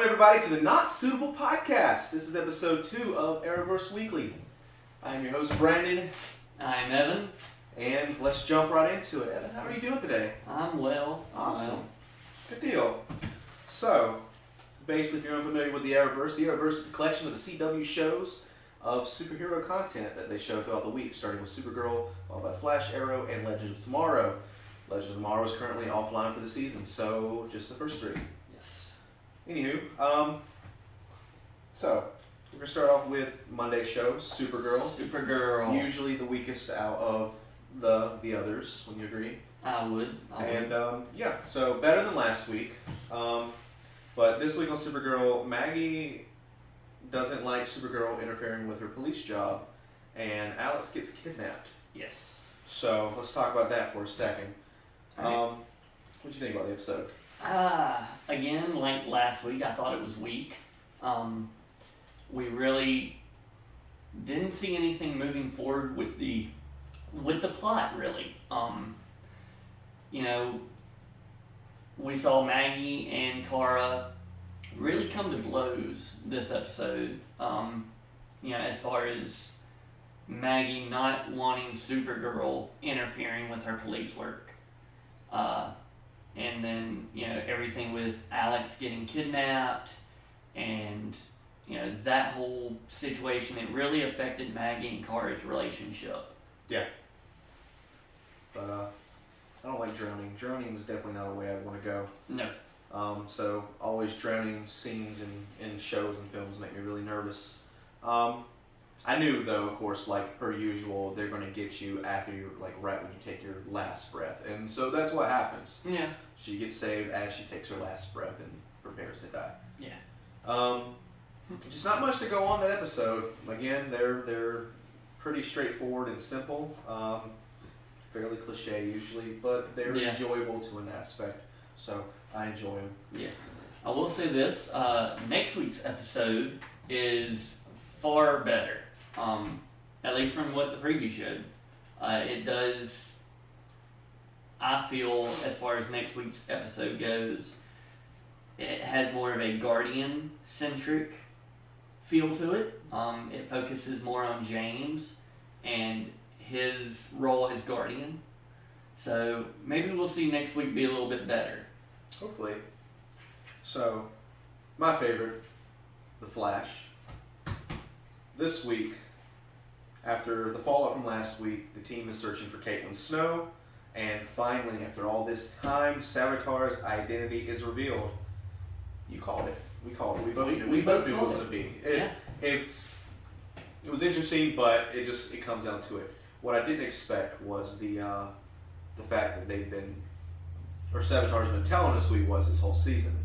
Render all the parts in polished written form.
Welcome, everybody, to the Not Suitable Podcast. This is episode 2 of Arrowverse Weekly. I am your host, Brandon. I'm Evan. And let's jump right into it. Evan, how are you doing today? I'm well. Awesome. Good deal. So, basically, if you're unfamiliar with the Arrowverse is a collection of the CW shows of superhero content that they show throughout the week, starting with Supergirl, followed by Flash, Arrow, and Legends of Tomorrow. Legends of Tomorrow is currently offline for the season, so just the first 3. Yes. Anywho, so we're gonna start off with Monday's show, Supergirl. Usually the weakest out of the others. Wouldn't you agree? I would. Yeah, so better than last week. But this week on Supergirl, Maggie doesn't like Supergirl interfering with her police job, and Alex gets kidnapped. Yes. So let's talk about that for a second. Right. What'd you think about the episode? Again, like last week, I thought it was weak. We really didn't see anything moving forward with the plot, really. We saw Maggie and Kara really come to blows this episode. As far as Maggie not wanting Supergirl interfering with her police work. And then, everything with Alex getting kidnapped and, that whole situation, it really affected Maggie and Kara's relationship. Yeah. But, I don't like drowning. Drowning is definitely not a way I'd want to go. No. So always drowning scenes in shows and films make me really nervous. I knew, though, of course, like per usual, they're going to get you after you, like, right when you take your last breath. And so that's what happens. Yeah. She gets saved as she takes her last breath and prepares to die. Yeah. Just not much to go on that episode. Again, they're pretty straightforward and simple. Fairly cliche usually, but they're enjoyable to an aspect. So I enjoy them. Yeah. I will say this, next week's episode is far better. At least from what the preview showed. It does, I feel, as far as next week's episode goes, it has more of a Guardian-centric feel to it. It focuses more on James and his role as Guardian. So maybe we'll see next week be a little bit better. Hopefully. So, my favorite, The Flash. This week, after the fallout from last week, the team is searching for Caitlin Snow, and finally, after all this time, Savitar's identity is revealed. You called it. We called it. We both knew it was going to be. It was interesting, but it comes down to it. What I didn't expect was the fact that Savitar's been telling us who he was this whole season.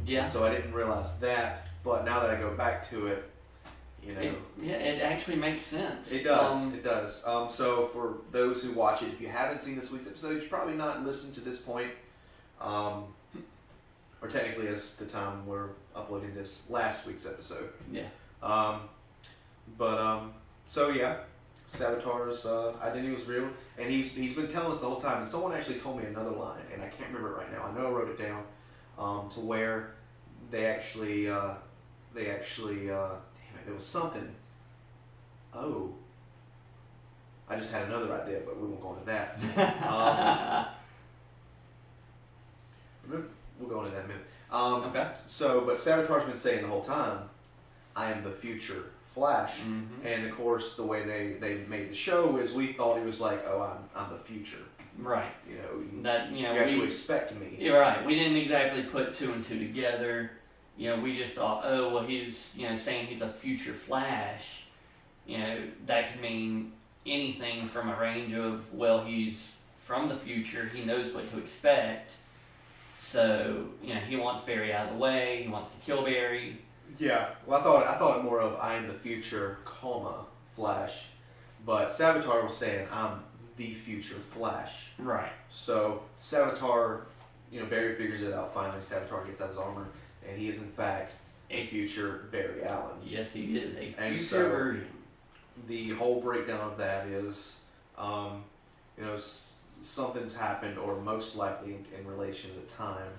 Yeah. So I didn't realize that, but now that I go back to it, it actually makes sense. It does. It does. So for those who watch it, if you haven't seen this week's episode, you're probably not listening to this point, or technically as the time we're uploading this last week's episode. Yeah. So yeah, Savitar's identity was real, and he's been telling us the whole time. And someone actually told me another line, and I can't remember it right now. I know I wrote it down, to where they actually. It was something. Oh. I just had another idea, but we won't go into that. We'll go into that in a minute. Okay. But Savitar's been saying the whole time, I am the future Flash. Mm-hmm. And of course, the way they made the show is we thought he was like, oh, I'm the future. Right. You have to expect me. You're right. We didn't exactly put 2 and 2 together. We just thought, oh, well, he's, saying he's a future Flash. That could mean anything from a range of, well, he's from the future, he knows what to expect. So, he wants Barry out of the way, he wants to kill Barry. Yeah, well, I thought it more of, I am the future, Flash. But Savitar was saying, I'm the future Flash. Right. So, Savitar, Barry figures it out finally. Savitar gets out his armor. And he is, in fact, a future Barry Allen. Yes, he is. A future version. The whole breakdown of that is, something's happened, or most likely in relation to time,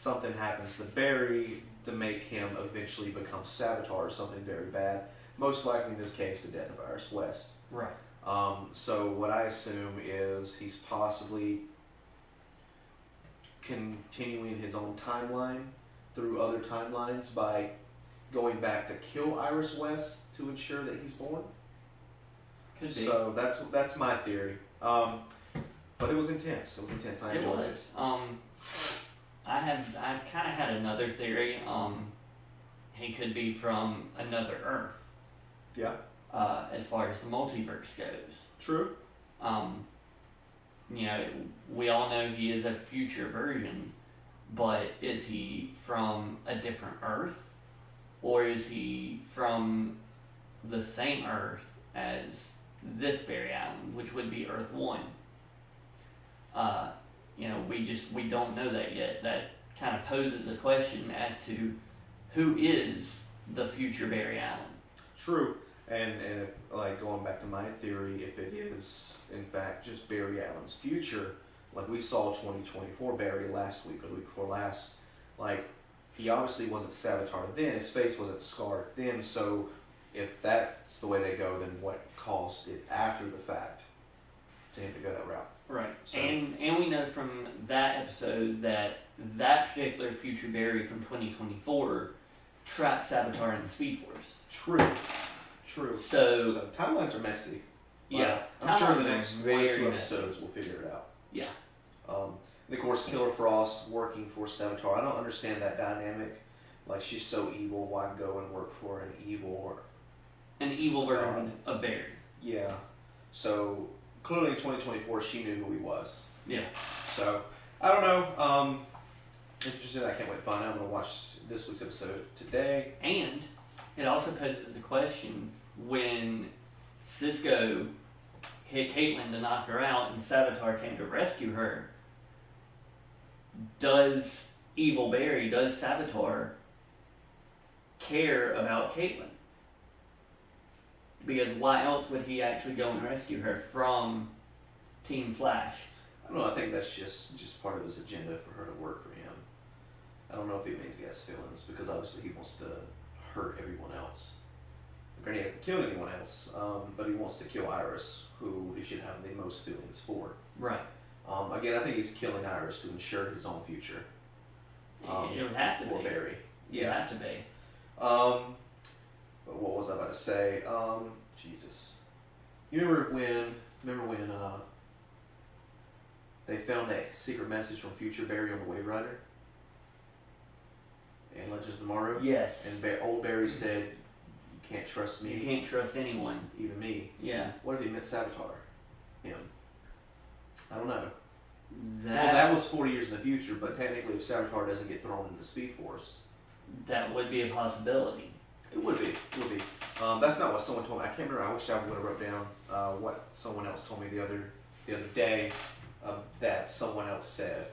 something happens to Barry to make him eventually become Savitar or something very bad. Most likely in this case, the death of Iris West. Right. So what I assume is he's possibly continuing his own timeline through other timelines by going back to kill Iris West to ensure that he's born. Could be. So that's my theory. But it was intense. It was intense. I enjoyed it. I kind of had another theory. He could be from another Earth. Yeah. As far as the multiverse goes. True. You know, we all know he is a future version, but is he from a different Earth, or is he from the same Earth as this Barry Allen, which would be Earth 1? You know, we don't know that yet. That kind of poses a question as to who is the future Barry Allen. True. And if, like, going back to my theory, if it is in fact just Barry Allen's future, like we saw 2024 Barry last week or the week before last, like he obviously wasn't Savitar then, his face wasn't scarred then, so if that's the way they go, then what caused it after the fact to him to go that route? Right. So, and we know from that episode that particular future Barry from 2024 trapped Savitar in the Speed Force. True. True. So timelines are messy. Yeah. I'm sure the timelines are next very 2 messy. episodes we'll figure it out. Yeah. And of course, Killer Frost working for Savitar. I don't understand that dynamic. Like, she's so evil, why go and work for an evil version of Barry. Yeah. So clearly in 2024 she knew who he was. Yeah. So I don't know. Interesting. I can't wait to find out. I'm gonna watch this week's episode today. And it also poses the question, when Cisco hit Caitlin to knock her out and Savitar came to rescue her, does evil Barry, does Savitar care about Caitlin? Because why else would he actually go and rescue her from Team Flash? I don't know. I think that's just part of his agenda for her to work for him. I don't know if he makes he has feelings, because obviously he wants to hurt everyone else. Granted, he hasn't killed anyone else, but he wants to kill Iris, who he should have the most feelings for. Right. Again, I think he's killing Iris to ensure his own future. It would have to for be. Barry. Yeah. It would have to be. But what was I about to say? Jesus. You remember when they found that secret message from future Barry on the Wave Rider? In Legends of Tomorrow? Yes. And old Barry said, "You can't trust me. You can't trust anyone. Even me." Yeah. What if he meant Savitar? Him. I don't know. Well, that was 40 years in the future, but technically if Savitar doesn't get thrown into the Speed Force, that would be a possibility. It would be. It would be. That's not what someone told me. I can't remember. I wish I would have wrote down what someone else told me the other day that someone else said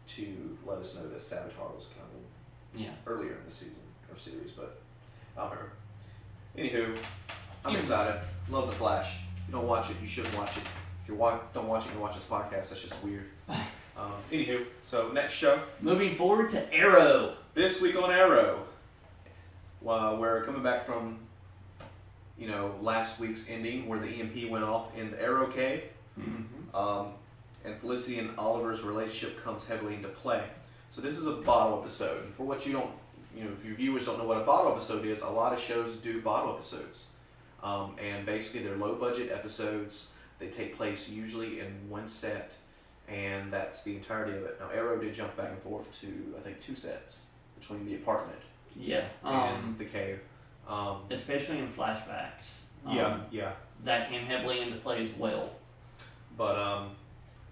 to let us know that Savitar was coming. Yeah. Earlier in the season or series, but I don't remember. Anywho, I'm excited. Love The Flash. If you don't watch it, you should watch it. If you don't watch it, you watch this podcast. That's just weird. Anywho, so next show. Moving forward to Arrow. This week on Arrow. We're coming back from, last week's ending where the EMP went off in the Arrow Cave. Mm-hmm. And Felicity and Oliver's relationship comes heavily into play. So this is a bottle episode. And for what you don't, if your viewers don't know what a bottle episode is, a lot of shows do bottle episodes. And basically they're low budget episodes. They take place usually in one set, and that's the entirety of it. Now Arrow did jump back and forth to, I think, 2 sets between the apartment and the cave. Especially in flashbacks. Yeah. That came heavily into play as well. But,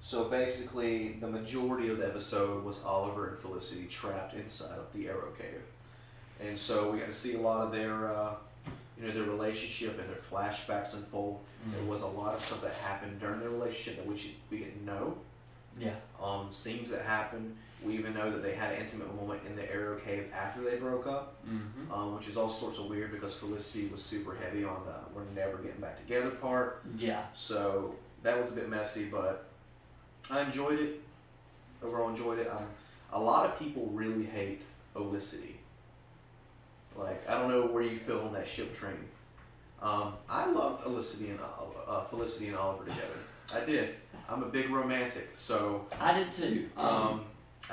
so basically the majority of the episode was Oliver and Felicity trapped inside of the Arrow Cave. And so we got to see a lot of their, their relationship and their flashbacks unfold. Mm-hmm. There was a lot of stuff that happened during their relationship that we didn't know. Yeah. Scenes that happened. We even know that they had an intimate moment in the Arrow Cave after they broke up, which is all sorts of weird because Felicity was super heavy on the "we're never getting back together" part. Yeah. So that was a bit messy, but I enjoyed it. Overall, enjoyed it. a lot of people really hate Olicity. Like, I don't know where you feel on that ship train. I loved Felicity and Oliver together. I did. I'm a big romantic, so I did too. I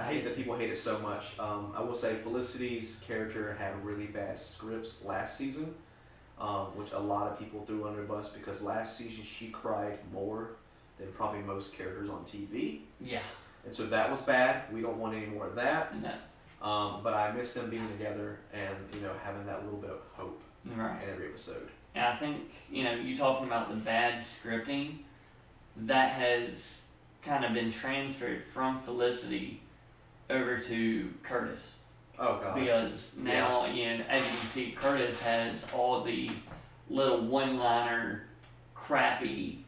hate that people hate it so much. I will say Felicity's character had really bad scripts last season, which a lot of people threw under the bus because last season she cried more than probably most characters on TV. Yeah. And so that was bad. We don't want any more of that. No. But I miss them being together and, having that little bit of hope in every episode. And I think, you talking about the bad scripting, that has kind of been transferred from Felicity over to Curtis. Oh, God. Because now, as you can see, Curtis has all the little one-liner, crappy,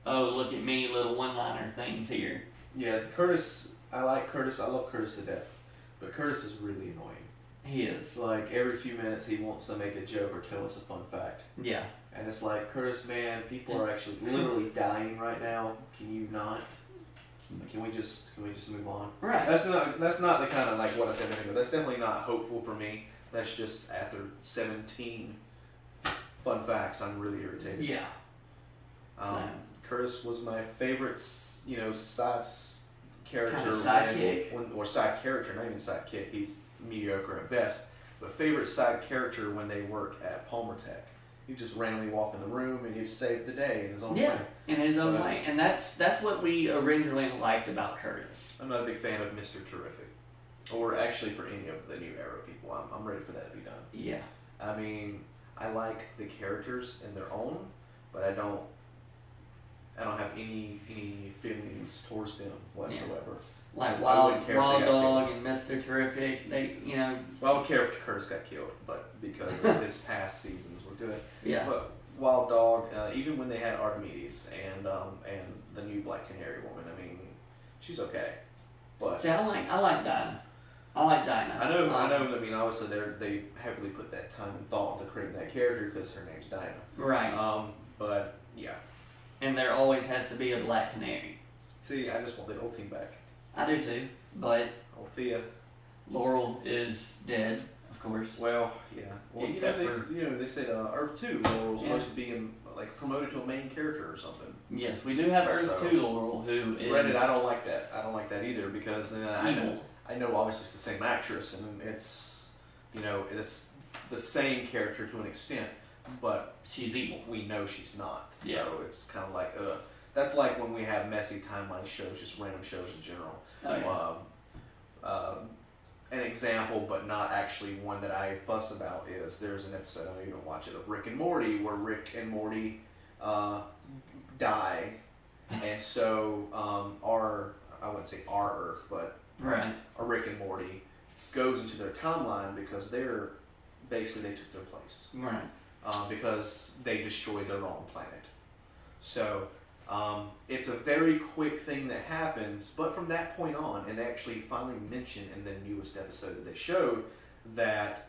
oh, look at me, little one-liner things here. Yeah, Curtis, I like Curtis. I love Curtis to death. But Curtis is really annoying. He is. Like, every few minutes he wants to make a joke or tell us a fun fact. Yeah. And it's like, Curtis, man, people are actually literally dying right now. Can you not? Can we just move on? Right. That's not the kind of, like, what I said a minute ago. That's definitely not hopeful for me. That's just after 17 fun facts, I'm really irritated. Yeah. Curtis was my favorite, side character. Kind of sidekick. Or side character, not even sidekick. He's mediocre at best. But favorite side character when they work at Palmer Tech. He'd just randomly walk in the room and he'd save the day in his own way. In his own way. And that's what we originally liked about Curtis. I'm not a big fan of Mr. Terrific. Or actually for any of the new Arrow people. I'm ready for that to be done. Yeah. I mean, I like the characters in their own, but I don't have any feelings towards them whatsoever. Yeah. Like Wild Dog and Mr. Terrific, they. Well, I would care if Curtis got killed, but because of his past seasons were good. Yeah. But Wild Dog, even when they had Archimedes and the new Black Canary woman, I mean, she's okay. But see, I like Dinah. I like Dinah. I know. I mean, obviously, they heavily put that time and thought into creating that character because her name's Dinah. Right. But yeah. And there always has to be a Black Canary. See, I just want the old team back. I do too, but Althea. Laurel is dead, of course. Well, yeah. Well, Except they said Earth 2 Laurel's supposed to be promoted to a main character or something. Yes, we do have Earth 2 Laurel, who is. Granted, I don't like that. I don't like that either because evil. I know obviously it's the same actress and it's it's the same character to an extent, but she's evil. We know she's not. Yeah. So it's kind of like that's like when we have messy timeline shows, just random shows in general. Oh, yeah. An example, but not actually one that I fuss about, is there's an episode, I know you don't watch it, of Rick and Morty, where Rick and Morty die, and so I wouldn't say our Earth, but our Rick and Morty goes into their timeline because they took their place. Right. Because they destroyed their own planet. So it's a very quick thing that happens, but from that point on, and they actually finally mentioned in the newest episode that they showed that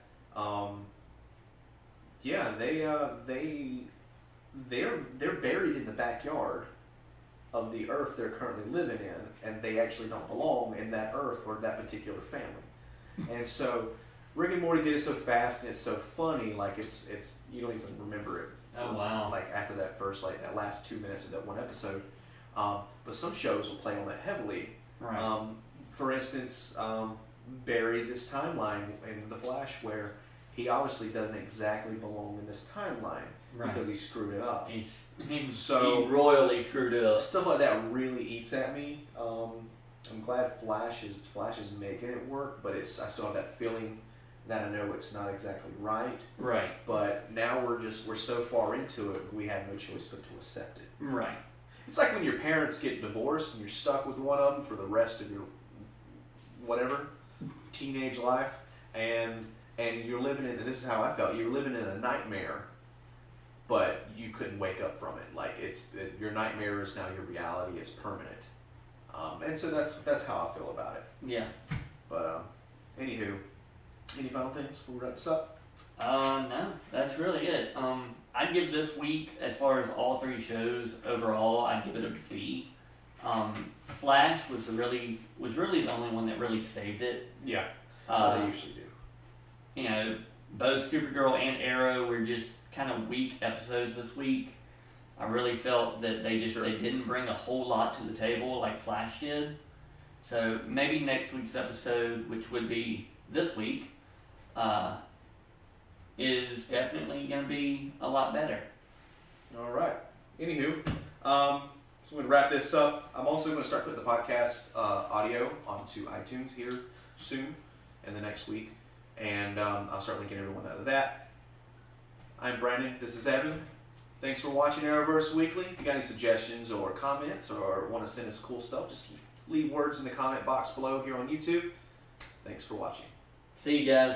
they're buried in the backyard of the Earth they're currently living in, and they actually don't belong in that Earth or that particular family. And so Rick and Morty did it so fast and it's so funny, like it's you don't even remember it. Oh wow! Like after that that last 2 minutes of that one episode, but some shows will play on that heavily. Right. For instance, Barry, this timeline in The Flash, where he obviously doesn't exactly belong in this timeline because he screwed it up. He royally screwed it up. Stuff like that really eats at me. I'm glad Flash is making it work, but I still have that feeling that I know it's not exactly right. Right. But now we're so far into it, we have no choice but to accept it. Right. It's like when your parents get divorced and you're stuck with one of them for the rest of your teenage life, and you're living in, and this is how I felt, you're living in a nightmare, but you couldn't wake up from it. Like your nightmare is now your reality, it's permanent. And so that's how I feel about it. Yeah. But anywho, any final things before we wrap this up? No, that's really it. I'd give this week, as far as all three shows overall, I'd give it a B. Flash was really the only one that really saved it. Yeah, they usually do. You know, both Supergirl and Arrow were just kind of weak episodes this week. I really felt that they didn't bring a whole lot to the table like Flash did. So maybe next week's episode, which would be this week, is definitely going to be a lot better. All right. Anywho, so I'm going to wrap this up. I'm also going to start putting the podcast audio onto iTunes here soon in the next week. And I'll start linking everyone out of that. I'm Brandon. This is Evan. Thanks for watching Arrowverse Weekly. If you got any suggestions or comments or want to send us cool stuff, just leave words in the comment box below here on YouTube. Thanks for watching. See you guys.